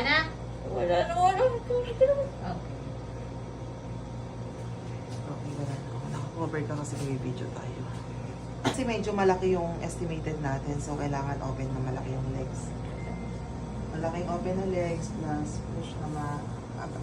na? Wala na. Okay. Okay, wala na. Nakakover ka kasi may video tayo. Kasi medyo malaki yung estimated natin, so kailangan open na malaki yung legs. Malaking open na legs plus push na mahaba.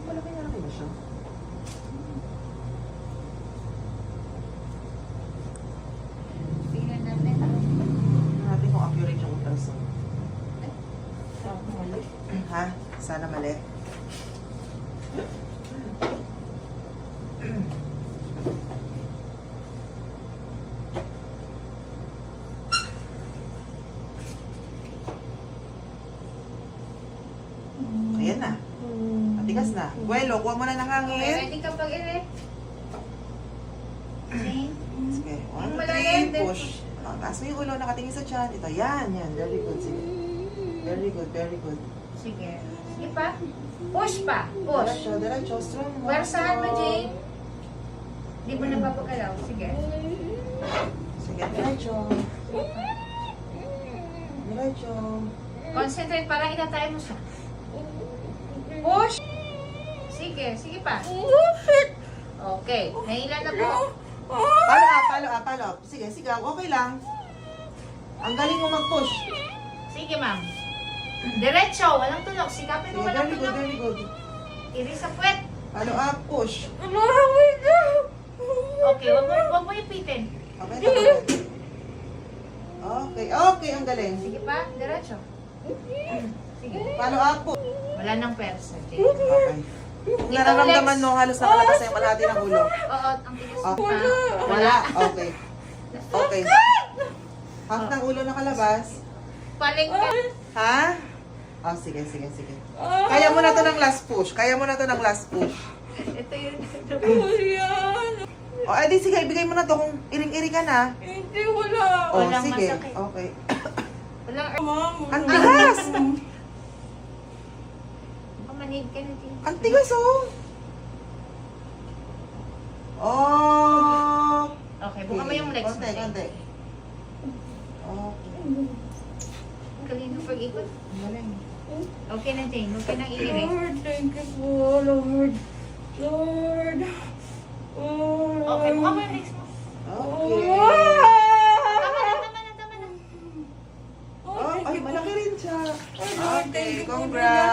Malaki ba siya? Tingnan natin. Tingnan natin kung accurate yung ultrasound. Mali. Ha? Sana mali. Ayan na. Matigas na. Buwelo, kuha mo na ng Okay, hangin. ready ka pag ere. Okay. Sige, 1, 2, Malalim 3, din. push. Oh, taas mo yung ulo, nakatingin sa tiyan. Ito, yan. Very good. Sige. Very good, very good. Sige. Sige pa. Push pa. Push. Diretso, diretso. Strong mo. Pwersahan mo, strong. Jane. Hindi mo napapagalaw. Sige. Sige, diretso. Diretso. Concentrate, parang itatay mo siya. Push! Sige, sige pa. Okay, nailan na po. Follow up. Sige, sigaw. Okay lang. Ang galing mo mag-push. Sige, ma'am. Diretso, walang tulog. Sikapin Sige, mo walang very good, tulog. very good. Iris sa puwet. Follow up, push. Okay, wag mo ipitin. Okay, okay. Okay, okay, ang galing. Sige pa, diretso. Sige. Follow up, push. Wala nang persa, Jane. Okay. Kung nararamdaman mo, halos nakalabas na yung kalahati ng ulo. Oo, ang tigas Oh. pa. Wala. Okay. Okay. Half ng ulo nakalabas. Palengke. Ha? Oh, sige. Kaya mo na to ng last push. Ito yun. O, edi sige, ibigay mo na to kung iring-iri ka na. Hindi, wala. O, Walang sige. masakit. Okay. Walang Ang tigas! manid ka na, Jane. Ang tigas, oh! Oh! Okay, buka mo yung legs mo. Konti, Jane. konti. Okay. Ang galing ng pag-ikot. Galing. Okay na, Jane. Huwag ka nang iiring. Lord, thank you po, Lord. Lord. Okay, buka mo yung legs mo. Okay. Tama na. Oh, ay, malaki rin siya. Lord, thank Okay, you po, congrats.